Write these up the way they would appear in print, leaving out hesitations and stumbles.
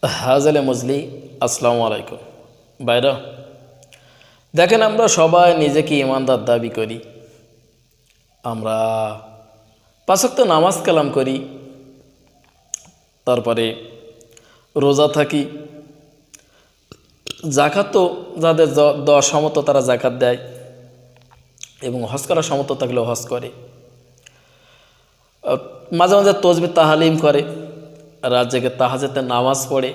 হাজলে মজলি আসসালামু আলাইকুম ভাইরা। দেখেন, আমরা সবাই নিজেকে ইমানদার দাবি করি। আমরা পাঁচ ওয়াক্ত নামাজ কালাম করি, তারপরে রোজা থাকি, জাকাত তো যাদের দেওয়া সমর্থ তারা জাকাত দেয়, এবং হজ করার সমর্থ থাকলেও হজ করে। মাঝে মাঝে তসবিহ তাহালিম করে, রাত জেগে তাহাজ্জুদের নামাজ পড়ে,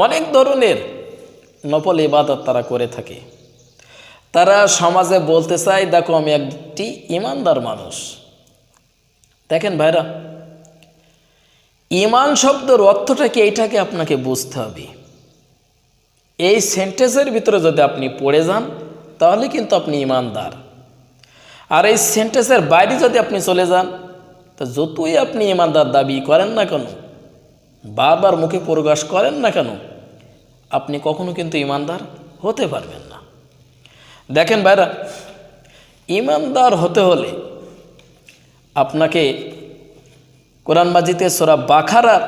অনেক ধরনের নফল ইবাদত তারা করে থাকে। তারা সমাজে বলতে চায়, দেখো আমি একটি ইমানদার মানুষ। দেখেন ভাইরা, ইমান শব্দের অর্থটা কি, এইটাকে আপনাকে বুঝতে হবে। এই সেন্টেন্সের ভিতরে যদি আপনি পড়ে যান তাহলে কিন্তু আপনি ইমানদার। আর এই সেন্টেন্সের বাইরে যদি আপনি চলে যান, তা যতই আপনি ইমানদার দাবি করেন না কেন, বারবার মুখে প্রকাশ করেন না কেন, আপনি কখনো কিন্তু ইমানদার হতে পারবেন না। দেখেন ভাইরা, ইমানদার হতে হলে আপনাকে কোরআন মাজিদে সূরা বাকারার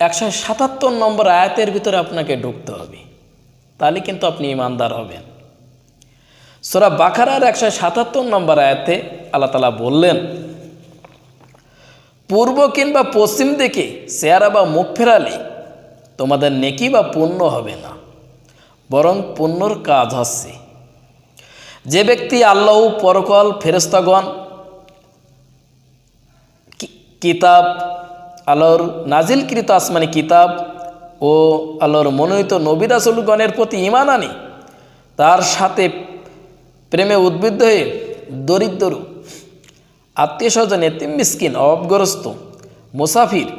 177 নম্বর আয়াতের ভিতরে আপনাকে ঢুকতে হবে, তাহলে কিন্তু আপনি ইমানদার হবেন। সূরা বাকারার 177 নম্বর আয়াতে আল্লাহ তাআলা বললেন, পূর্ব কিংবা পশ্চিম দিকে চেহারা বা মুখ ফেরালে তোমাদের নেকি বা পুণ্য হবে না, বরং পুণ্যর কাজ হচ্ছে যে ব্যক্তি আল্লাহ, পরকাল, ফেরেশতাগণ, কিতাব, আল্লাহর নাজিলকৃত আসমানি কিতাব ও আল্লাহর মনোনীত নবী রাসূলগণের প্রতি ঈমান আনে, তার সাথে প্রেমে উদ্বুদ্ধ হয়ে দরিদ্র, আত্মীয় স্বজন, এতিম, মিসকিন, অভাবগ্রস্ত, মুসাফির,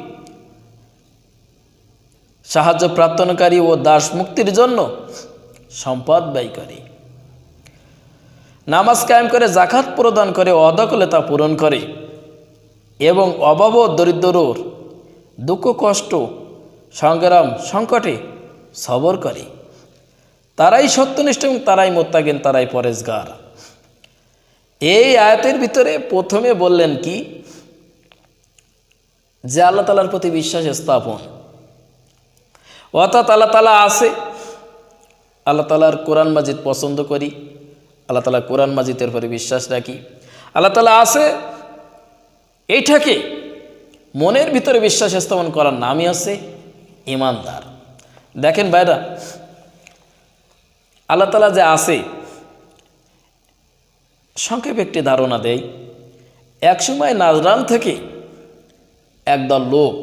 সাহায্য প্রার্থনাকারী ও দাস মুক্তির জন্য সম্পদ ব্যয় করে, নামাজ কায়েম করে, জাকাত প্রদান করে, অদখলে তা পূরণ করে, এবং অভাব ও দরিদ্রর দুঃখ, কষ্ট, সংগ্রাম, সংকটে সবর করে, তারাই সত্যনিষ্ঠ এবং তারাই মুত্তাকিন, তারাই পরেজগার। এই আয়াতের ভিতরে প্রথমে বললেন কি, যে আল্লাহ তাআলার প্রতি বিশ্বাস স্থাপন, অর্থাৎ আল্লাহ তাআলা আছে, আল্লাহ তাআলার কোরআন মাজিদ পছন্দ করি, আল্লাহ তাআলা কোরআন মাজিদের উপরে বিশ্বাস রাখি, আল্লাহ তাআলা আছে, এইটাকে মনের ভিতরে বিশ্বাস স্থাপন করার নামই আছে ইমানদার। দেখেন ভাইরা, আল্লাহ তাআলা যে আছে, সংক্ষেপে একটি ধারণা দেই। একসময় নাজরান থেকে একদল লোক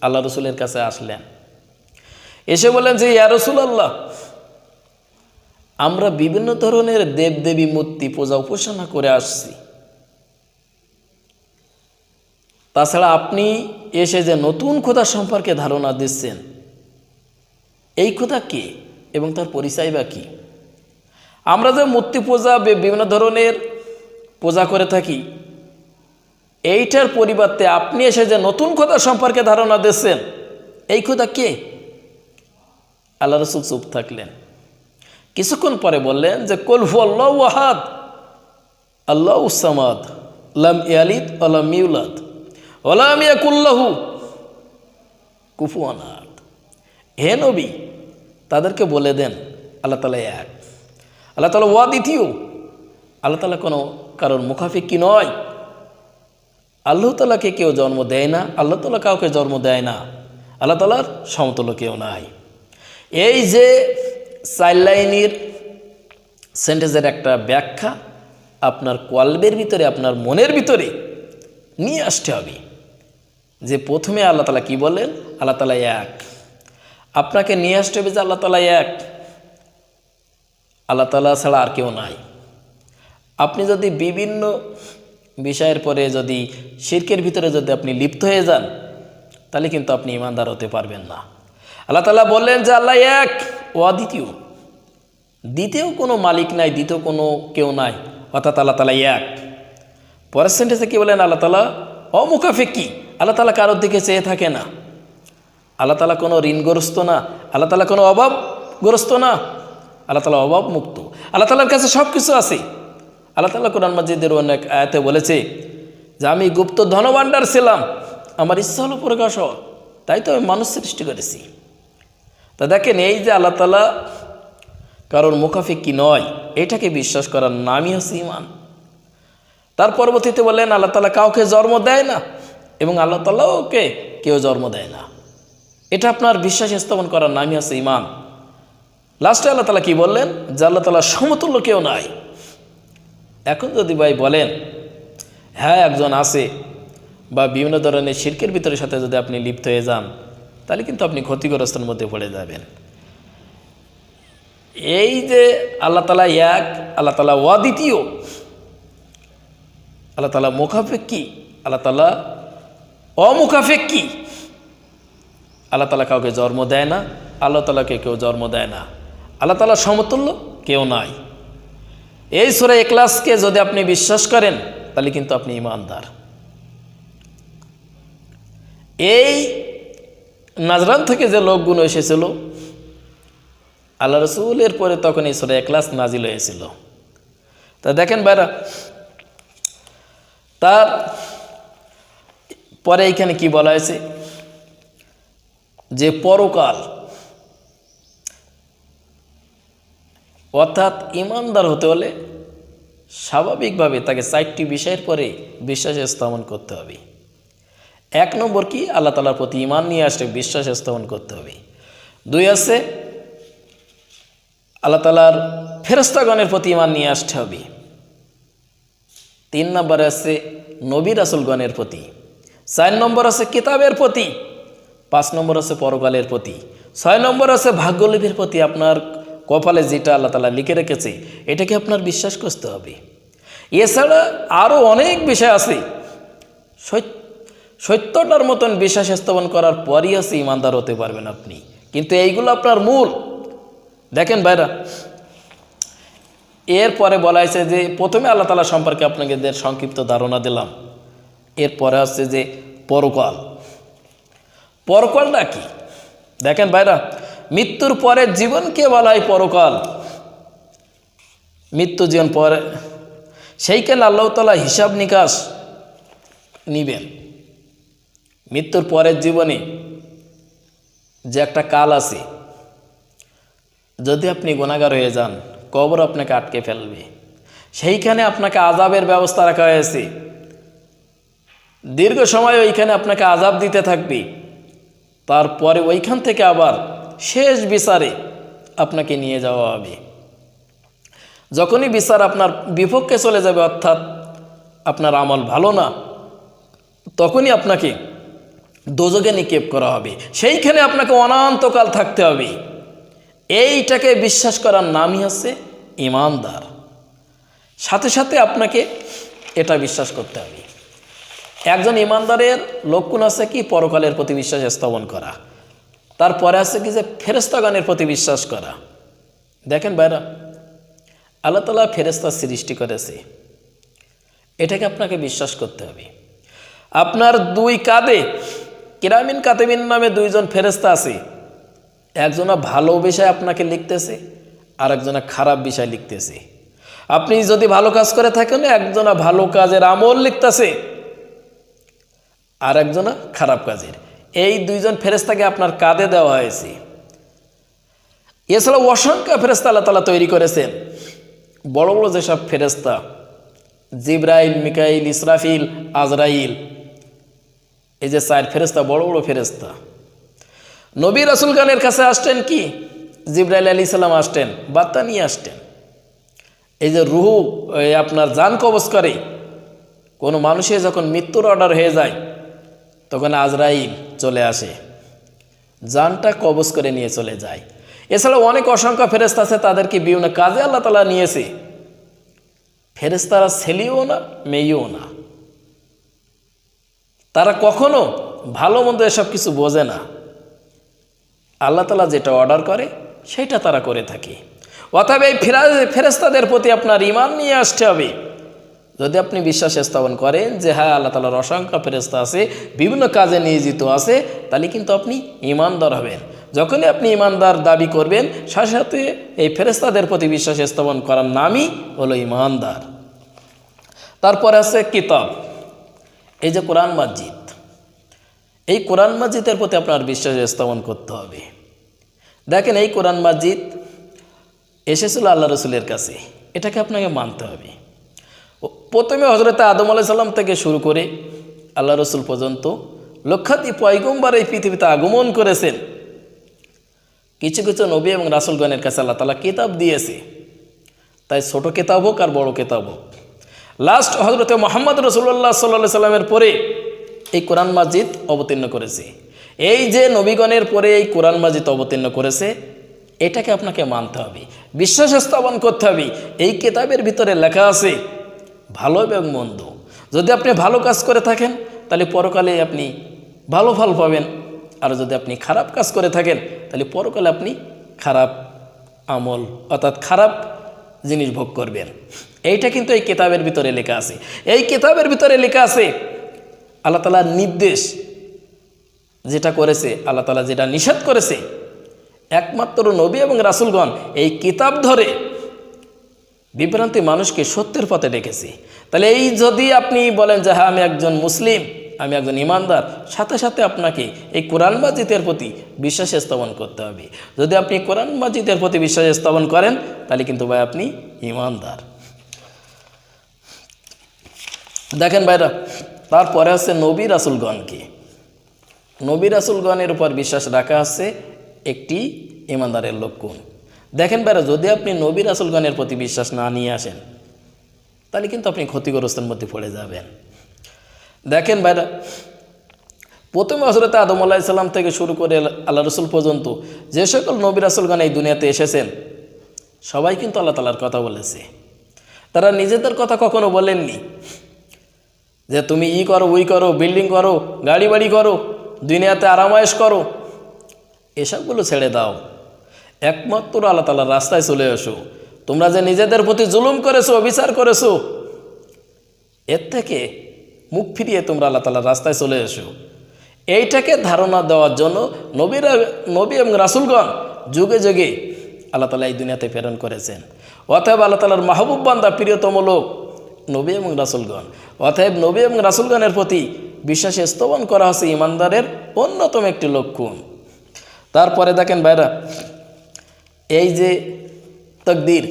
আল্লাহ রসুলের কাছে আসলেন, এসে বললেন যে, ইয়া রাসূলুল্লাহ, আমরা বিভিন্ন ধরনের দেবদেবী মূর্তি পূজা উপাসনা করে আসছি, তাছাড়া আপনি এসে যে নতুন খোদা সম্পর্কে ধারণা দিচ্ছেন, এই খোদা কে এবং তার পরিচয় বা কী? আমরা যে মূর্তি পূজা, বিভিন্ন ধরনের পূজা করে থাকি, এইটার পরিবর্তে আপনি এসে যে নতুন খোদা সম্পর্কে ধারণা দিচ্ছেন, এই খোদা কে? আল্লাহ রাসূল চুপ থাকলেন। কিছুক্ষণ পরে বললেন যে, কুল হুয়াল্লাহু আহাদ, আল্লাহুস সামাদ, লাম ইয়ালিদ ওয়া লাম ইউলাদ ওয়া লাম ইয়াকুল লাহু কুফুয়ান আহাদ। হে নবী, তাদেরকে বলে দেন আল্লাহ তাআলা এক, আল্লাহ তাআলা দ্বিতীয়, আল্লাহ তাআলা কোনো কারোর মুখাফিকি নয়, আল্লাহ তাআলাকে কেউ জন্ম দেয় না, আল্লাহ তাআলা কাউকে জন্ম দেয় না, আল্লাহ তাআলার সমতুল্য কেউ নাই। এই যে 4 লাইনের সেন্টেন্সের একটা ব্যাখ্যা আপনার কলবের ভিতরে, আপনার মনের ভিতরে নিয়ে আসতে হবে। যে প্রথমে আল্লাহ তাআলা কি বললেন, আল্লাহ তাআলা এক, আপনাকে নিয়ে আসতে হবে যে আল্লাহ তাআলা এক, আল্লাহ তাআলা ছাড়া আর কেউ নাই। আপনি যদি বিভিন্ন বিষয়ের পরে যদি শিরকের ভিতরে যদি আপনি লিপ্ত হয়ে যান, তাহলে কিন্তু আপনি ইমানদার হতে পারবেন না। আল্লাহ তাআলা বললেন যে আল্লাহ এক, অদ্বিতীয়, দ্বিতীয় কোনো মালিক নাই, দ্বিতীয় কোনো কেউ নাই, অর্থাৎ আল্লাহ তাআলা এক। পরের সেন্টেন্সে কি বলেন, আল্লাহ তাআলা অমুখাফিকি, আল্লাহ তাআলা কারোর দিকে চেয়ে থাকে না, আল্লাহ তাআলা কোনো ঋণগ্রস্ত না, আল্লাহ তাআলা কোনো অভাবগ্রস্ত না, আল্লাহ তাআলা অভাব মুক্ত, আল্লাহ তাআলার কাছে সব কিছু আছে। আল্লাহ তাআলা কোরআন মাজিদের অনেক আয়াতে বলেছে যে, আমি গুপ্ত ধনভাণ্ডার ছিলাম, আমার ইচ্ছা হলো প্রকাশ হওয়া, তাই তো আমি মানুষ সৃষ্টি করেছি। তা দেখেন, এই যে আল্লাহ তাআলা কারোর মুখাফিকি নয়, এটাকে বিশ্বাস করার নামই হচ্ছে ঈমান। তার পরবর্তীতে বললেন আল্লাহ তাআলা কাউকে জন্ম দেয় না এবং আল্লাহ তাআলাকে কেউ জন্ম দেয় না। এটা আপনার বিশ্বাস স্থাপন করার নামই হচ্ছে ঈমান। লাস্টে আল্লাহ তাআলা কি বললেন? যে আল্লাহ তাআলা সমতুল্য কেউ নাই। এখন যদি ভাই বলেন হ্যাঁ একজন আছে, বা বিভিন্ন ধরনের শিরকের ভিতরের সাথে যদি আপনি লিপ্ত হয়ে যান, তাহলে কিন্তু আপনি ক্ষতিগ্রস্তের মধ্যে পড়ে যাবেন। এই যে আল্লাহ তাআলা এক, আল্লাহ তাআলা অদ্বিতীয়, আল্লাহ তাআলা মুখাপেক্ষী, আল্লাহ তাআলা অমুখাপেক্ষী, আল্লাহ তাআলা কাউকে জন্ম দেয় না, আল্লাহ তাআলাকে কেউ জন্ম দেয় না, আল্লাহ তাআলা সমতুল্য কেউ নাই। এই সূরা ইখলাসকে যদি আপনি বিশ্বাস করেন তাহলে কিন্তু আপনি ঈমানদার। এই নাজরান থেকে যে লোকগুলো এসেছিল আল্লাহ রাসূলের পরে, তখন এই সূরা ইখলাস নাজিল হয়েছিল। তা দেখেন ভাইরা, তার পরে এইখানে কি বলা হয়েছে? যে পরকাল, অর্থাৎ ঈমানদার হতে হলে স্বাভাবিকভাবে তাকে 4টি বিষয়ের পরে বিশ্বাস স্থাপন করতে হবে। 1 নম্বর কি? আল্লাহ তাআলার প্রতি ঈমান নিয়ে আসলে বিশ্বাস স্থাপন করতে হবে। 2 আছে আল্লাহ তাআলার ফেরেশতাগণের প্রতি ঈমান নিয়ে আসতে হবে। 3 নম্বরে আছে নবী রাসূলগণের প্রতি। 4 নম্বর আছে কিতাবের প্রতি। 5 নম্বর আছে পরকালের প্রতি। 6 নম্বর আছে ভাগ্যলিপির প্রতি। আপনার কপালে যেটা আল্লাহ তাআলা লিখে রেখেছে এটাকে আপনার বিশ্বাস করতে হবে। এছাড়া আরও অনেক বিষয় আছে। 70টার মতন বিশ্বাস স্থাপন করার পরই আছে ঈমানদার হতে পারবেন আপনি। কিন্তু এইগুলো আপনার মূল। দেখেন ভাইরা, এরপরে বলা হয়েছে যে প্রথমে আল্লাহ তাআলা সম্পর্কে আপনাদের সংক্ষিপ্ত ধারণা দিলাম। এরপরে হচ্ছে যে পরকাল। পরকালটা কি? দেখেন ভাইরা, মৃত্যুর পরের জীবনকে বলা হয় পরকাল। মৃত্যু জীবন পরে সেইখানে আল্লাহ তাআলা হিসাব নিকাশ নিবেন। মৃত্যুর পরের জীবনে যে একটা কাল আছে, যদি আপনি গুনাহগার হয়ে যান কবর আপনাকে আটকে ফেলবে। সেইখানে আপনাকে আযাবের ব্যবস্থা রাখা হয়েছে। দীর্ঘ সময় ওইখানে আপনাকে আযাব দিতে থাকবে। তারপরে ওইখান থেকে আবার শেষ বিচারে আপনাকে নিয়ে যাওয়া হবে। যখনই বিচার আপনার বিপক্ষে চলে যাবে, অর্থাৎ আপনার আমল ভালো না, তখনই আপনাকে দোজখে নিক্ষেপ করা হবে। সেইখানে আপনাকে অনন্তকাল থাকতে হবে। এইটাকে বিশ্বাস করার নামই হচ্ছে ঈমানদার। সাথে সাথে আপনাকে এটা বিশ্বাস করতে হবে। একজন ঈমানদারের লক্ষণ আছে কি? পরকালের প্রতি বিশ্বাস স্থাপন করা। তারপরে আছে কি? যে ফেরেশতাগণের প্রতি বিশ্বাস করা। দেখেন ভাইরা, আল্লাহ তাআলা ফেরেশতা সৃষ্টি করেছে, এটাকে আপনাকে বিশ্বাস করতে হবে। আপনার 2 কাঁধে কিরামিন কাতিবিন নামে 2 জন ফেরেশতা আছে। একজনা ভালো বিষয় আপনাকে লিখতেছে, আর একজনা খারাপ বিষয় লিখতেছে। আপনি যদি ভালো কাজ করে থাকেন, একজনা ভালো কাজের আমল লিখতেছে, আর একজনা খারাপ কাজের। এই 2 জন ফেরেশতাকে আপনার কাঁধে দেওয়া হয়েছে। এছাড়া অসংখ্য ফেরেশতা আল্লাহ তাআলা তৈরি করেছেন। বড় বড় যেসব ফেরেশতা, জিবরাইল, মিকাইল, ইসরাফিল, আজরাইল, এই যে 4 ফেরেশতা বড় বড় ফেরেশতা। নবী রাসূলগণের কাছে আসতেন কি? জিবরাইল আলাইহিস সালাম আসতেন, বার্তা নিয়ে আসতেন। এই যে রূহ আপনার জান কবজ করে, কোনো মানুষের যখন মৃত্যুর অর্ডার হয়ে যায় তখন আজরাইল চলে আসে, জানটা কবজ করে নিয়ে চলে যায়। এছাড়াও অনেক অসংখ্য ফেরেশতা আছে, তাদেরকে বিভিন্ন কাজে আল্লাহ তাআলা নিয়েছে। ফেরেশতারা ছেলেও না মেয়েও না, তারা কখনো ভালো মন্দ এসব কিছু বোঝে না। আল্লাহ তাআলা যেটা অর্ডার করে সেটা তারা করে থাকে। অতএব এই ফেরেশতাদের প্রতি আপনার ঈমান নিয়ে আসতে হবে। যদি আপনি বিশ্বাস স্থাপন করেন যে হ্যাঁ আল্লাহ তাআলার অসংখ্য ফেরেশতা আছে, বিভিন্ন কাজে নিয়োজিত আছে, তাহলে কিন্তু আপনি ঈমানদার হবেন। যখনই আপনি ঈমানদার দাবি করবেন, সাথে সাথে এই ফেরেশতাদের প্রতি বিশ্বাস স্থাপন করার নামই হলো ঈমানদার। তারপরে আছে কিতাব, এই যে কোরআন মাজিদ। এই কোরআন মাজিদের প্রতি আপনার বিশ্বাস স্থাপন করতে হবে। দেখেন এই কোরআন মাজিদ এসেছিল আল্লাহ রসুলের কাছে, এটাকে আপনাকে মানতে হবে। প্রথমে হজরত আদম আলাইহিস সালাম থেকে শুরু করে আল্লাহ রসুল পর্যন্ত লক্ষাধিক পয়গম্বর এই পৃথিবীতে আগমন করেছেন। কিছু কিছু নবী এবং রাসূলগণের কাছে আল্লাহ তাআলা কিতাব দিয়েছে, তাই ছোট কিতাব হোক আর বড় কিতাব হোক। লাস্ট হজরত মুহাম্মদ রাসূলুল্লাহ সাল্লাল্লাহু আলাইহি সাল্লামের পরে এই কোরআন মাজিদ অবতীর্ণ করেছে। এই যে নবীগণের পরে এই কোরআন মাজিদ অবতীর্ণ করেছে, এটাকে আপনাকে মানতে হবে, বিশ্বাস স্থাপন করতে হবে। এই কিতাবের ভিতরে লেখা আছে ভালো এবং মন্দ। যদি আপনি ভালো কাজ করে থাকেন তাহলে পরকালে আপনি ভালো ফল পাবেন, আর যদি আপনি খারাপ কাজ করে থাকেন তাহলে পরকালে আপনি খারাপ আমল অর্থাৎ খারাপ জিনিস ভোগ করবেন। এইটা কিন্তু এই কিতাবের ভিতরে লেখা আছে। এই কিতাবের ভিতরে লেখা আছে আল্লাহ তাআলার নির্দেশ যেটা করেছে, আল্লাহ তাআলা যেটা নিষেধ করেছে, একমাত্র নবী এবং রাসূলগণ এই কিতাব ধরে বিভ্রান্তি মানুষকে সত্যের পথে ডেকেছে। তাহলে এই যদি আপনি বলেন যে হ্যাঁ আমি একজন মুসলিম, আমি একজন ইমানদার, সাথে সাথে আপনাকে এই কোরআন মাজিদের প্রতি বিশ্বাস স্থাপন করতে হবে। যদি আপনি কোরআন মাজিদের প্রতি বিশ্বাস স্থাপন করেন তাহলে কিন্তু ভাই আপনি ইমানদার। দেখেন ভাইরা, তারপরে হচ্ছে নবী রাসূলগণকে, নবী রাসূলগণের উপর বিশ্বাস রাখা হচ্ছে একটি ইমানদারের লক্ষণ। দেখেন ভাইরা, যদি আপনি নবী রাসূলগণের প্রতি বিশ্বাস না নিয়ে আসেন তাহলে কিন্তু আপনি ক্ষতিগ্রস্তের মধ্যে পড়ে যাবেন। দেখেন ভাইরা, প্রথমে হযরত আদম আলাইহিস সালাম থেকে শুরু করে আল্লাহ রসুল পর্যন্ত যে সকল নবী রাসূলগণ এই দুনিয়াতে এসেছেন সবাই কিন্তু আল্লাহ তাআলার কথা বলেছে। তারা নিজেদের কথা কখনো বলেননি যে তুমি ই করো ওই করো, বিল্ডিং করো, গাড়ি বাড়ি করো, দুনিয়াতে আরামায়েশ করো, এসবগুলো ছেড়ে দাও, একমাত্র আল্লাহ তাআলার রাস্তায় চলে এসো। তোমরা যে নিজেদের প্রতি জুলুম করেছো, অবিচার করেছো, এর থেকে মুখ ফিরিয়ে তোমরা আল্লাহ তাআলার রাস্তায় চলে এসো। এইটাকে ধারণা দেওয়ার জন্য নবী এবং রাসূলগণ যুগে যুগে আল্লাহ তাআলা এই দুনিয়াতে প্রেরণ করেছেন। অতএব আল্লাহ তাআলার মাহবুব বান্দা, প্রিয়তম লোক নবী এবং রাসূলগণ। অতএব নবী এবং রাসূলগণের প্রতি বিশ্বাস স্থাপন করা হচ্ছে ইমানদারের অন্যতম একটি লক্ষণ। তারপরে দেখেন ভাইরা, এই যে তাকদীর,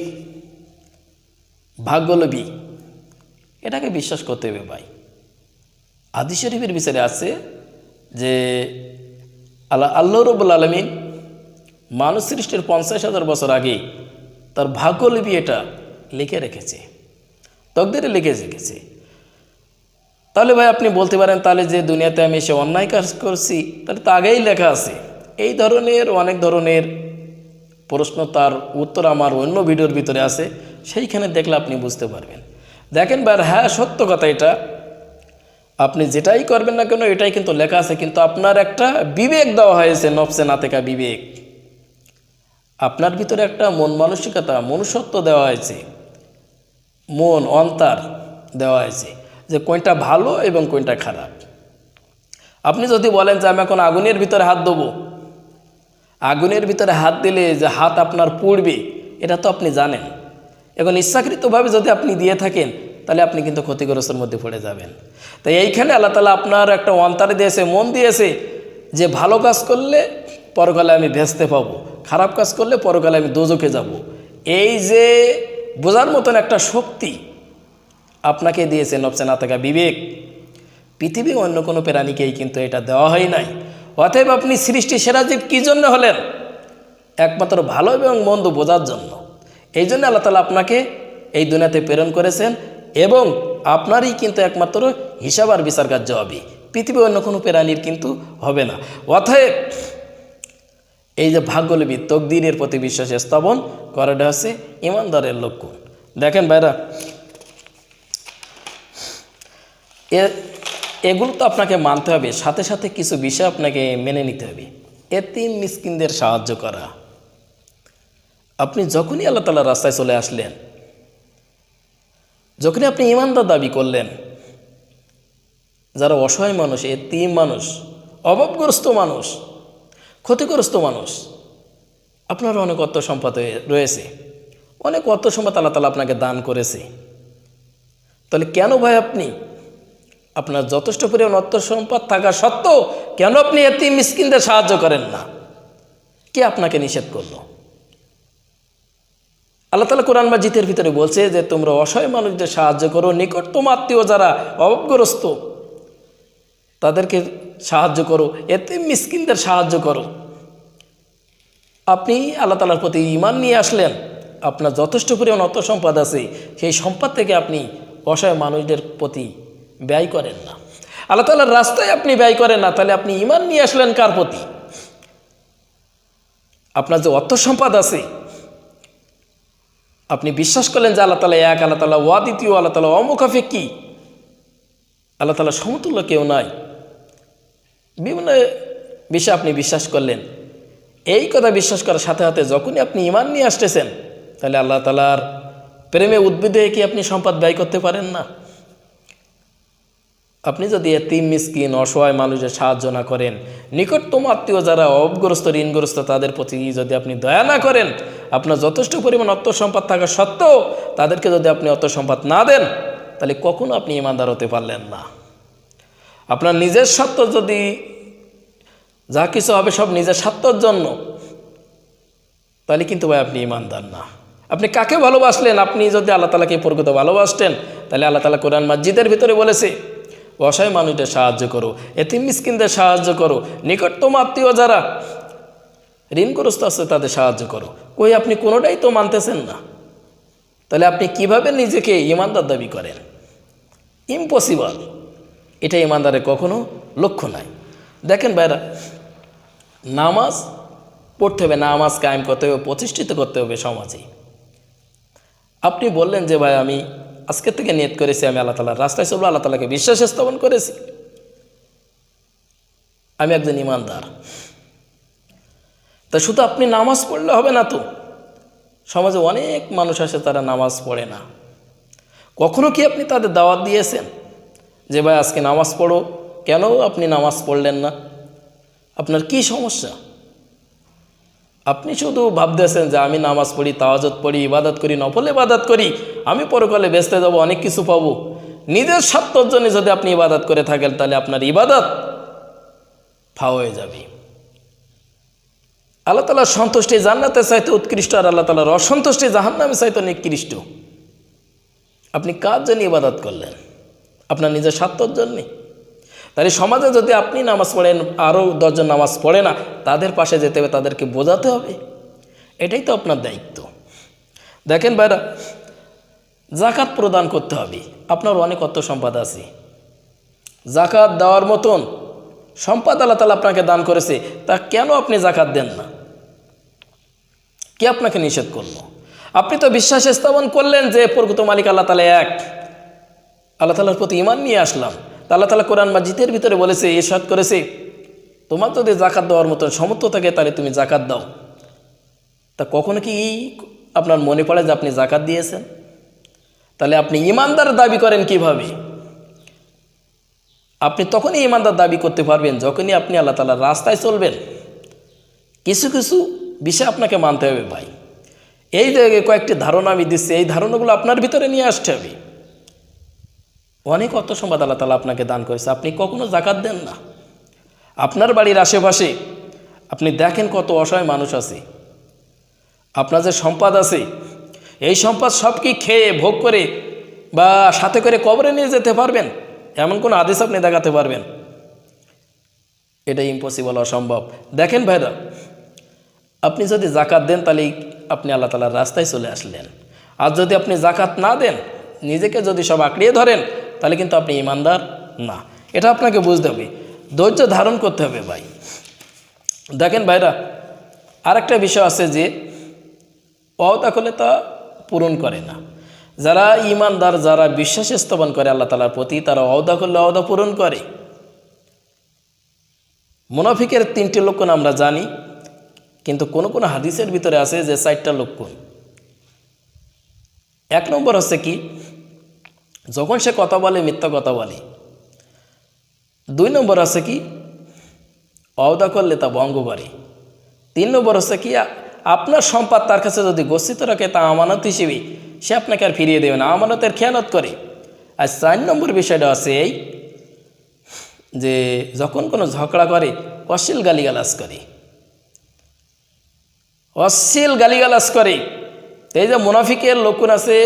ভাগ্যলোভী, এটাকে বিশ্বাস করতে হবে ভাই। হাদিস শরীফের বিচারে আছে যে আল্লাহ রাব্বুল আলামিন মানুষ সৃষ্টির 50,000 বছর আগে তার ভাগ্যলিপি এটা লিখে রেখেছে, তাকদীরে লিখে রেখেছে। তাহলে ভাই আপনি বলতে পারেন তাহলে যে দুনিয়াতে আমি এসে অন্যায় কাজ করছি তাহলে তো আগেই লেখা আছে। এই ধরনের অনেক ধরনের প্রশ্ন, তার উত্তর আমার অন্য ভিডিওর ভিতরে আছে, সেইখানে দেখলে আপনি বুঝতে পারবেন। দেখেন ভাই, হ্যাঁ সত্য কথা, এটা আপনি যেটাই করবেন না কেন এটাই কিন্তু লেখা আছে, কিন্তু আপনার একটা বিবেক দেওয়া হয়েছে, নফসে নাতেকা বিবেক, আপনার ভিতরে একটা মন মানসিকতা, মনুষ্যত্ব দেওয়া হয়েছে, মন অন্তর দেওয়া হয়েছে যে কোনটা ভালো এবং কোনটা খারাপ। আপনি যদি বলেন যে আমি এখন আগুনের ভিতরে হাত দেবো, আগুনের ভিতরে হাত দিলে যে হাত আপনার পুড়বে এটা তো আপনি জানেন। এখন ইচ্ছাকৃতভাবে যদি আপনি দিয়ে থাকেন তাহলে আপনি কিন্তু ক্ষতিগ্রস্তের মধ্যে পড়ে যাবেন। তাই এইখানে আল্লাহ তাআলা আপনার একটা অন্তর দিয়েছে, মন দিয়েছে যে ভালো কাজ করলে পরকালে আমি ভেস্তে পাবো, খারাপ কাজ করলে পরকালে আমি দোজখে যাব। এই যে বোঝার মতন একটা শক্তি আপনাকে দিয়েছে নফসে না থাকা বিবেক, পৃথিবী অন্য কোনো প্রাণীকেই কিন্তু এটা দেওয়া হয় নাই। অতএব আপনি সৃষ্টি সেরা জীব কী জন্য হলেন? একমাত্র ভালো এবং মন্দ বোঝার জন্য। এই জন্য আল্লাহ তাআলা আপনাকে এই দুনিয়াতে প্রেরণ করেছেন এবং আপনারই কিন্তু একমাত্র হিসাব আর বিচার কার্য হবে, পৃথিবী অন্য কোনো প্রাণীর কিন্তু হবে না। অতএব এই যে ভাগ্যলিপি, তকদিরের প্রতি বিশ্বাস স্থাপন করাটা হচ্ছে ইমানদারের লক্ষণ। দেখেন ভাইরা, এগুলো তো আপনাকে মানতে হবে, সাথে সাথে কিছু বিষয় আপনাকে মেনে নিতে হবে। এতিম মিসকিনদের সাহায্য করা। আপনি যখনই আল্লাহ তাআলার রাস্তায় চলে আসলেন, যখনই আপনি ইমানদার দাবি করলেন, যারা অসহায় মানুষ, এতিম মানুষ, অভাবগ্রস্ত মানুষ, ক্ষতিগ্রস্ত মানুষ, আপনার অনেক অর্থ সম্পদ রয়েছে, অনেক অর্থ সম্পদ আল্লাহ তাআলা আপনাকে দান করেছে, তাহলে কেন ভাই আপনি আপনার যথেষ্ট পরিমাণ অর্থ সম্পদ থাকা সত্ত্বেও কেন আপনি এতিম মিসকিনদের সাহায্য করেন না? কে আপনাকে নিষেধ করলো? আল্লাহ তাআলা কোরআন মাজিদের ভিতরে বলছে যে তোমরা অসহায় মানুষদের সাহায্য করো, নিকটতম আত্মীয় যারা অভাবগ্রস্ত তাদেরকে সাহায্য করো, এতিম মিসকিনদের সাহায্য করো। আপনি আল্লাহ তাআলার প্রতি ঈমান নিয়ে আসলেন, আপনার যথেষ্ট পরিমাণ অর্থ সম্পদ আছে, সেই সম্পদ থেকে আপনি অসহায় মানুষদের প্রতি ব্যয় করেন না, আল্লাহ তাআলার রাস্তায় আপনি ব্যয় করেন না, তাহলে আপনি ঈমান নিয়ে আসলেন কার প্রতি? আপনার যে অর্থ সম্পদ আছে, আপনি বিশ্বাস করলেন যে আল্লাহ তাআলা এক, আল্লাহ তাআলা ওয়াদিতীয়, আল্লাহ তাআলা অমুখাপেক্ষী, আল্লাহ তাআলা সমতুল্য কেউ নাই, বিভিন্ন বিষয়ে আপনি বিশ্বাস করলেন। এই কথা বিশ্বাস করার সাথে সাথে যখনই আপনি ঈমান নিয়ে আসতেছেন, তাহলে আল্লাহ তাআলার প্রেমে উদ্বুদ্ধ হয়ে কি আপনি সম্পদ ব্যয় করতে পারেন না? আপনি যদি এতিম মিসকিন অসহায় মানুষের সাহায্য না করেন, নিকটতম আত্মীয় যারা অভাবগ্রস্ত ঋণগ্রস্ত তাদের প্রতি যদি আপনি দয়া না করেন, আপনার যথেষ্ট পরিমাণ অর্থ সম্পদ থাকা সত্ত্বেও তাদেরকে যদি আপনি অর্থ সম্পদ না দেন, তাহলে কখনো আপনি ঈমানদার হতে পারলেন না। আপনার নিজের স্বার্থ, যদি যা কিছু হবে সব নিজের স্বার্থের জন্য, তাহলে কিন্তু ভাই আপনি ঈমানদার না। আপনি কাকে ভালোবাসলেন? আপনি যদি আল্লাহ তাআলাকে প্রকৃত ভালোবাসতেন, তাহলে আল্লাহ তাআলা কোরআন মাজিদের ভিতরে বলেছে অসহায় মানুষদের সাহায্য করো, এতিম মিসকিনদের সাহায্য করো, নিকটতম আত্মীয় যারা ঋণগ্রস্ত আছে তাদের সাহায্য করো। কই আপনি কোনোটাই তো মানতেছেন না, তাহলে আপনি কিভাবে নিজেকে ঈমানদার দাবি করেন? ইম্পসিবল। এটা ঈমানদারের কখনো লক্ষ্য নাই। দেখেন ভাইরা, নামাজ পড়তে হবে, নামাজ কায়েম করতে হবে, প্রতিষ্ঠিত করতে হবে সমাজে। আপনি বললেন যে ভাই আমি আজকে থেকে নিয়ত করেছি আমি আল্লাহ তাআলার রাস্তায় চলবো, আল্লাহ তাআলাকে বিশ্বাস স্থাপন করেছি, আমি একজন ঈমানদার। তা শুধু আপনি নামাজ পড়লে হবে না তো, সমাজে অনেক মানুষ আছে তারা নামাজ পড়ে না। কখনো কি আপনি তাদের দাওয়াত দিয়েছেন যে ভাই আজকে নামাজ পড়ো? কেন আপনি নামাজ পড়লেন না? আপনার কি সমস্যা? আপনি শুধু ভাবতেছেন যে আমি নামাজ পড়ি, তাওয়াজ্জুদ পড়ি, ইবাদত করি, নফল ইবাদত করি, আমি পরকালে বেঁচতে যাব, অনেক কিছু পাবো। নিজের স্বার্থের জন্য যদি আপনি ইবাদত করে থাকেন, তাহলে আপনার ইবাদত ফাও হয়ে যাবে। আল্লাহ তাআলার সন্তুষ্টি জান্নাতের চাইতে উৎকৃষ্ট, আর আল্লাহ তাআলার অসন্তুষ্টি জাহান্নামের চাইতে নিকৃষ্ট। আপনি কার জন্য ইবাদত করলেন? আপনার নিজের স্বার্থের জন্যে। তাহলে সমাজে যদি আপনি নামাজ পড়েন, আরও 10 জন নামাজ পড়ে না, তাদের পাশে যেতে হবে, তাদেরকে বোঝাতে হবে, এটাই তো আপনার দায়িত্ব। দেখেন ভাইরা, যাকাত প্রদান করতে হবে। আপনার অনেক অর্থ সম্পদ আছে, যাকাত দেওয়ার মতন সম্পদ আল্লাহ তাআলা আপনাকে দান করেছে, তা কেন আপনি যাকাত দেন না? কে আপনাকে নিষেধ করলো? আপনি তো বিশ্বাস স্থাপন করলেন যে প্রকৃত মালিক আল্লাহ তাআলা এক, আল্লাহ তাআলার প্রতি ঈমান নিয়ে আসলাম। তা আল্লাহ তাআলা কোরআন মাজিদের ভিতরে বলেছে, ইরশাদ করেছে, তোমার যদি যাকাত দেওয়ার মতন সামর্থ্য থাকে তাহলে তুমি যাকাত দাও। তা কখনো কি আপনার মনে পড়ে যে আপনি যাকাত দিয়েছেন? তাহলে আপনি ঈমানদার দাবি করেন কিভাবে? আপনি তখনই ঈমানদার দাবি করতে পারবেন যখনই আপনি আল্লাহ তাআলার রাস্তায় চলবেন। কিছু কিছু বিষয় আপনাকে মানতে হবে ভাই। এই জায়গায় কয়েকটি ধারণা আমি দিচ্ছি, এই ধারণাগুলো আপনার ভিতরে নিয়ে আসতে হবে। অনেক অর্থ সম্পদ আল্লাহ তাআলা আপনাকে দান করেছে, আপনি কখনো যাকাত দেন না। আপনার বাড়ির আশেপাশে আপনি দেখেন কত অসহায় মানুষ আছে। আপনার যে সম্পদ আছে, এই সম্পদ সব কি খেয়ে ভোগ করে বা সাথে করে কবরে নিয়ে যেতে পারবেন? এমন কোনো হাদিস আপনি দেখাতে পারবেন? এটা ইম্পসিবল, অসম্ভব। দেখেন ভাইরা, আপনি যদি যাকাত দেন তাহলে আপনি আল্লাহ তাআলার রাস্তায় চলে আসলেন। আর যদি আপনি যাকাত না দেন, নিজেকে যদি সব আঁকড়িয়ে ধরেন, তাহলে কিন্তু আপনি ঈমানদার না। এটা আপনাকে বুঝতে হবে, ধৈর্য ধারণ করতে হবে ভাই। দেখেন ভাইরা, আরেকটা বিষয় আছে যে ওয়াদা করলে তা পূরণ করে না। যারা ঈমানদার, যারা বিশ্বাস স্থাপন করে আল্লাহ তাআলার প্রতি, তারা ওয়াদা করলে ওয়াদা পূরণ করে। মুনাফিকের 3টি লক্ষণ আমরা জানি, কিন্তু কোনো কোনো হাদিসের ভিতরে আছে যে 4টা লক্ষণ। 1 নম্বর হচ্ছে কি, যখন সে কথা বলে মিথ্যা কথা বলে। 2 নম্বর আছে কি, ওয়াদা করলে তা ভঙ্গ করে। 3 নম্বর হচ্ছে কি, আপনার সম্পদ তার কাছে যদি গচ্ছিত রাখে তা আমানত হিসেবে সে আপনাকে আর ফিরিয়ে দেবে না, আমানতের খেয়ানত করে। আর 4 নম্বর বিষয়টা আছে এই যে যখন কোনো ঝগড়া করে অশ্লীল গালিগালাজ করে। অশ্লীল গালিগালাজ করে। এই যে মুনাফিকের লক্ষণ আছে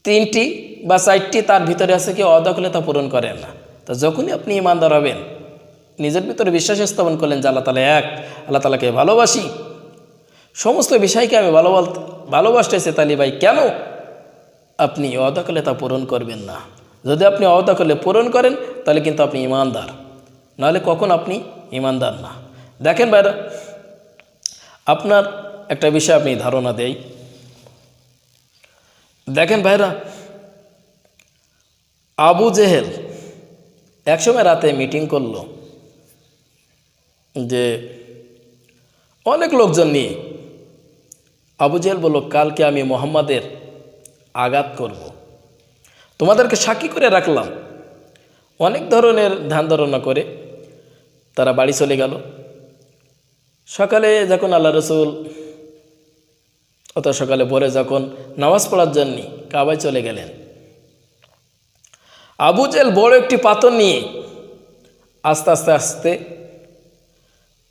3টি বা 4টি, তার ভিতরে আছে কি অদখলতা পূরণ করেন না। তো যখনই আপনি ইমানদার হবেন, নিজের ভিতরে বিশ্বাস স্থাপন করলেন যে আল্লাহ তাআলা এক, আল্লাহ তাআলাকে ভালোবাসি, সমস্ত বিষয়কে আমি ভালোবাসতেছি, তাহলে ভাই কেন আপনি অদখলতা পূরণ করবেন না? যদি আপনি অদখলে পূরণ করেন তাহলে কিন্তু আপনি ইমানদার, নাহলে কখন আপনি ইমানদার না। দেখেন ভাইরা, আপনার একটা বিষয় আপনি ধারণা দেই। দেখেন ভাইরা, আবু জেহেল একসময় রাতে মিটিং করলো যে অনেক লোকজন নিয়ে। আবু জেহেল বলল, কালকে আমি মুহাম্মাদের আঘাত করব, তোমাদেরকে সাক্ষী করে রাখলাম। অনেক ধরনের ধ্যান ধারণা করে তারা বাড়ি চলে গেল। সকালে যখন আল্লাহ রসুল সকালে ভোরে যখন নামাজ পড়ার জন্য কাবায় চলে গেলেন, আবু জেহেল বড় একটি পাথর নিয়ে আস্তে আস্তে আস্তে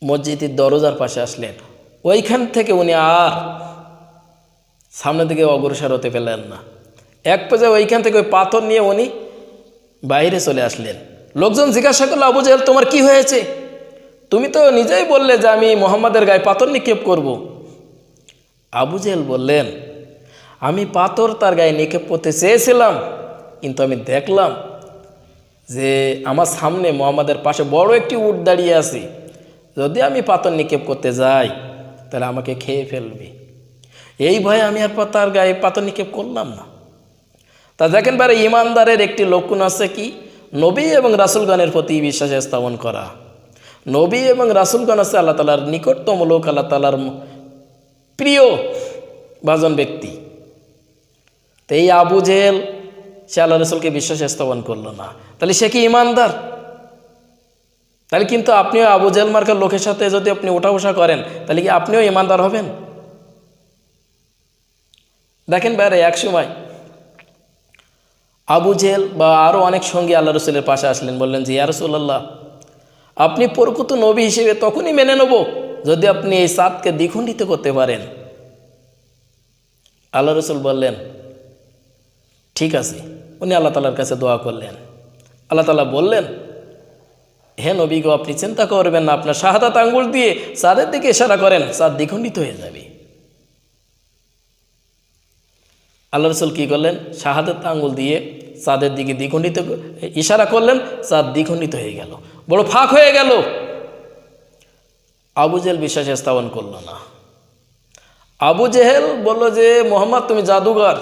মসজিদের দরজার পাশে আসলেন। ওইখান থেকে উনি আর সামনের দিকে অগ্রসর হতে পেলেন না। এক পর্যায়ে ওইখান থেকে ওই পাথর নিয়ে উনি বাইরে চলে আসলেন। লোকজন জিজ্ঞাসা করলো, আবু জেহেল তোমার কি হয়েছে? তুমি তো নিজেই বললে যে আমি মুহাম্মাদের গায়ে পাথর নিক্ষেপ করব। আবু জেহেল বললেন, আমি পাথর তার গায়ে নিক্ষেপ করতে চেয়েছিলাম, কিন্তু আমি দেখলাম যে আমার সামনে মুহাম্মাদের পাশে বড় একটি উট দাঁড়িয়ে আছে, যদি আমি পাথর নিক্ষেপ করতে যাই তাহলে আমাকে খেয়ে ফেলবে। এই ভয়ে আমি আর তার গায়ে পাথর নিক্ষেপ করলাম না। তা দেখেন ভাই, ইমানদারের একটি লক্ষণ আছে কি? নবী এবং রাসূলগণের প্রতি বিশ্বাস স্থাপন করা। নবী এবং রাসূলগণ আছে আল্লাহ তাআলার নিকটতম লোক, আল্লাহ তাআলার প্রিয় ভাজন ব্যক্তি। তো এই আবু জেহেল সে আল্লাহ রসুলকে বিশ্বাস স্থাপন করলো না, তাহলে সে কি ইমানদার? তাহলে কিন্তু আপনিও আবু জেহেল মার্কার লোকের সাথে যদি আপনি ওঠা বসা করেন, তাহলে কি আপনিও ইমানদার হবেন? দেখেন বাইরে, এক সময় আবু জেহেল বা আরও অনেক সঙ্গী আল্লাহ রসুলের পাশে আসলেন, বললেন যে ইয়া রাসূলুল্লাহ, আপনি প্রকৃত নবী হিসেবে তখনই মেনে নেব যদি আপনি এই চাঁদকে দ্বিখণ্ডিত করতে পারেন। আল্লাহ রসুল বললেন ঠিক আছে। উনি আল্লাহ তাআলার কাছে দোয়া করলেন। আল্লাহ তাআলা বললেন, হে নবী গো, আপনি চিন্তা করবেন না, আপনার শাহাদাত আঙ্গুল দিয়ে চাঁদের দিকে ইশারা করেন, চাঁদ দ্বিখণ্ডিত হয়ে যাবে। আল্লাহ রসুল কী করলেন? শাহাদাত আঙ্গুল দিয়ে চাঁদের দিকে দ্বিখণ্ডিত ইশারা করলেন, চাঁদ দ্বিখণ্ডিত হয়ে গেল, বড় ফাঁক হয়ে গেল। আবু জেহেল বিশ্বাস স্থাপন করল না। আবু জেহেল বলল যে মুহাম্মদ তুমি জাদুঘর।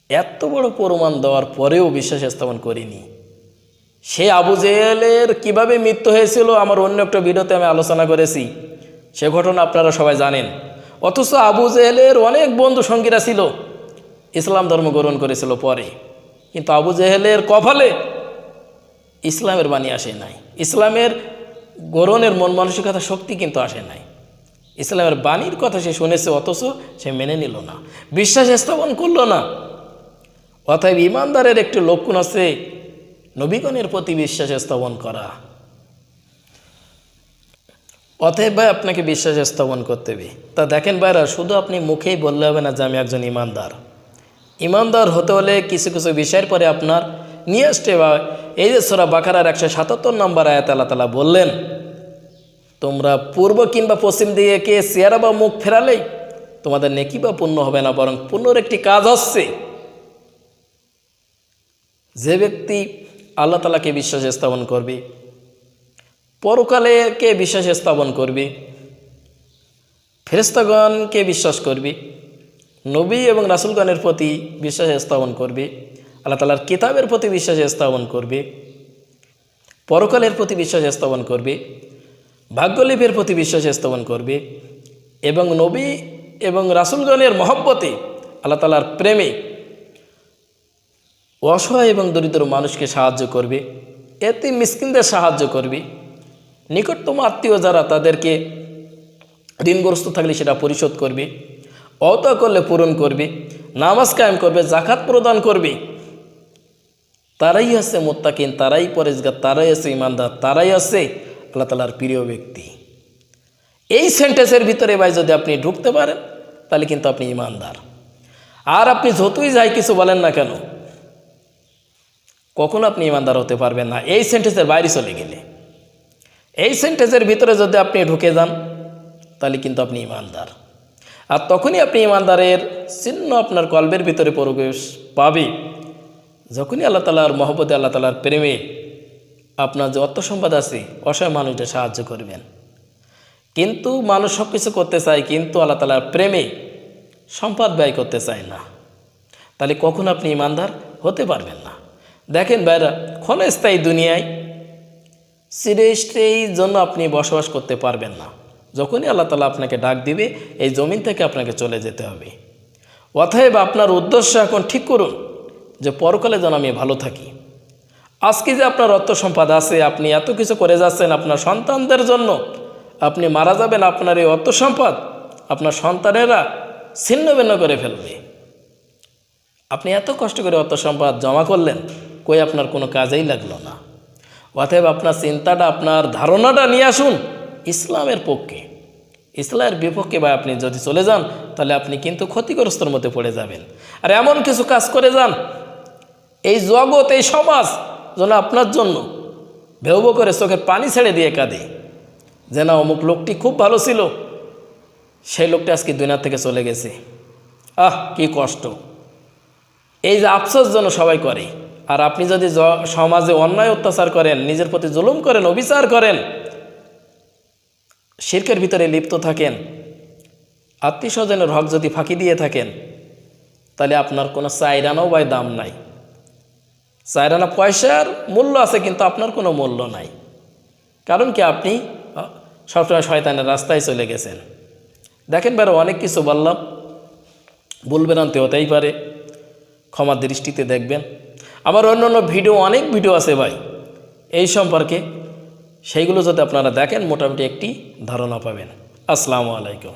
এত বড় প্রমাণ দেওয়ার পরেও বিশ্বাস স্থাপন করিনি। সেই আবু জেহেলের কীভাবে মৃত্যু হয়েছিল আমার অন্য একটা ভিডিওতে আমি আলোচনা করেছি, সে ঘটনা আপনারা সবাই জানেন। অথচ আবু জেহেলের অনেক বন্ধু সঙ্গীরা ছিল, ইসলাম ধর্ম গ্রহণ করেছিল পরে, কিন্তু আবু জেহেলের কপালে ইসলামের বাণী আসে নাই, ইসলামের গ্রহণের মন মানসিকতা শক্তি কিন্তু আসে নাই। ইসলামের বাণীর কথা সে শুনেছে, অথচ সে মেনে নিল না, বিশ্বাস স্থাপন করলো না। অতএব ইমানদারের একটি লক্ষণ আছে নবীগণের প্রতি বিশ্বাস স্থাপন করা। অতএব ভাই আপনাকে বিশ্বাস স্থাপন করতে হবে। তা দেখেন ভাইরা, শুধু আপনি মুখেই বললে হবে না যে আমি একজন ইমানদার। ইমানদার হতে হলে কিছু কিছু বিষয়ের পরে আপনার নিয়ে আসতে হবে। এই যে সূরা বাকারার 177 নম্বর আয়াত আল্লাহ তাআলা বললেন, তোমরা পূর্ব কিংবা পশ্চিম দিকে কে চেহারা বা মুখ ফেরালেই তোমাদের নেকি বা পুণ্য হবে না, বরং পুণ্যর একটি কাজ হচ্ছে যে ব্যক্তি আল্লাহ তাআলাকে বিশ্বাস স্থাপন করবে, পরকালেকে বিশ্বাস স্থাপন করবে, ফেরেশতাগণকে বিশ্বাস করবে, নবী এবং রাসূলগণের প্রতি বিশ্বাস স্থাপন করবে, আল্লাহ তাআলার কিতাবের প্রতি বিশ্বাস স্থাপন করবে, পরকালের প্রতি বিশ্বাস স্থাপন করবে, ভাগ্যলিপির প্রতি বিশ্বাস স্থাপন করবে, এবং নবী এবং রাসূলগণের মহব্বতে আল্লাহ তাআলার প্রেমে অসহায় এবং দরিদ্র মানুষকে সাহায্য করবে, এতিম মিসকিনদের সাহায্য করবে, নিকটতম আত্মীয় যারা তাদেরকে ঋণগ্রস্ত থাকলে সেটা পরিশোধ করবে, ওয়াদা করলে পূরণ করবে, নামাজ কায়েম করবে, যাকাত প্রদান করবে, তারাই আছে মুত্তাকিন, তারাই পরেজগার, তারাই আছে ইমানদার, তারাই আছে আল্লাহ তাআলার প্রিয় ব্যক্তি। এই সেন্টেন্সের ভিতরে ভাই যদি আপনি ঢুকতে পারেন তাহলে কিন্তু আপনি ইমানদার। আর আপনি যতই যাই কিছু বলেন না কেন, কখনো আপনি ইমানদার হতে পারবেন না এই সেন্টেন্সের বাইরে চলে গেলে। এই সেন্টেন্সের ভিতরে যদি আপনি ঢুকে যান তাহলে কিন্তু আপনি ইমানদার। আর তখনই আপনি ইমানদারের চিহ্ন আপনার কলবের ভিতরে প্রবেশ পাবে যখনই আল্লাহ তাআলার মহব্বতে, আল্লাহ তাআলার প্রেমে আপনার যে অর্থ সম্পদ আছে অসহায় মানুষদের সাহায্য করবেন। কিন্তু মানুষ সব কিছু করতে চায়, কিন্তু আল্লাহ তাআলার প্রেমে সম্পদ ব্যয় করতে চায় না, তাহলে কখন আপনি ইমানদার হতে পারবেন না। দেখেন ভাইরা, ক্ষণস্থায়ী দুনিয়ায় চিরস্থায়ী জন্য আপনি বসবাস করতে পারবেন না। যখনই আল্লাহ তাআলা আপনাকে ডাক দিবে এই জমিন থেকে আপনাকে চলে যেতে হবে। অতএব আপনার উদ্দেশ্য এখন ঠিক করুন যে পরকালে যেন আমি ভালো থাকি। আজকে যে আপনার অর্থ সম্পদ আছে, আপনি এত কিছু করে যাচ্ছেন আপনার সন্তানদের জন্য, আপনি মারা যাবেন, আপনার এই অর্থ সম্পদ আপনার সন্তানেরা ছিন্ন ভিন্ন করে ফেলবে। আপনি এত কষ্ট করে অর্থ সম্পদ জমা করলেন, কই আপনার কোনো কাজেই লাগলো না। অতএব আপনার চিন্তাটা, আপনার ধারণাটা নিয়ে আসুন ইসলামের পক্ষে। ইসলামের বিপক্ষে বা আপনি যদি চলে যান তাহলে আপনি কিন্তু ক্ষতিগ্রস্তর মধ্যে পড়ে যাবেন। আর এমন কিছু কাজ করে যান এই জগৎ, এই সমাজ যেন আপনার জন্য ভেউ করে চোখের পানি ছেড়ে দিয়ে কাঁদে যে না অমুক লোকটি খুব ভালো ছিল, সেই লোকটি আজকে দুনিয়া থেকে চলে গেছে। আহ কি কষ্ট! এই যে আফসোস যেন সবাই করে। আর আপনি যদি সমাজে অন্যায় অত্যাচার করেন, নিজের প্রতি জুলুম করেন, অবিচার করেন, শিরকের ভিতরে লিপ্ত থাকেন, আত্মীয় স্বজনের হক যদি ফাঁকি দিয়ে থাকেন, তাহলে আপনার কোনো চাইরানাও বা দাম নাই। চাইরানা পয়সার মূল্য আছে কিন্তু আপনার কোনো মূল্য নাই। কারণ কি, আপনি সবসময় শয়তানের রাস্তায় চলে গেছেন। দেখেন ভাই, অনেক কিছু বললাম, ভুল ভ্রান্তি হতেই পারে, ক্ষমার দৃষ্টিতে দেখবেন। আমার অন্য ভিডিও, অনেক ভিডিও আছে ভাই এই সম্পর্কে, সেইগুলো যদি আপনারা দেখেন মোটামুটি একটি ধারণা পাবেন। আসসালামু আলাইকুম।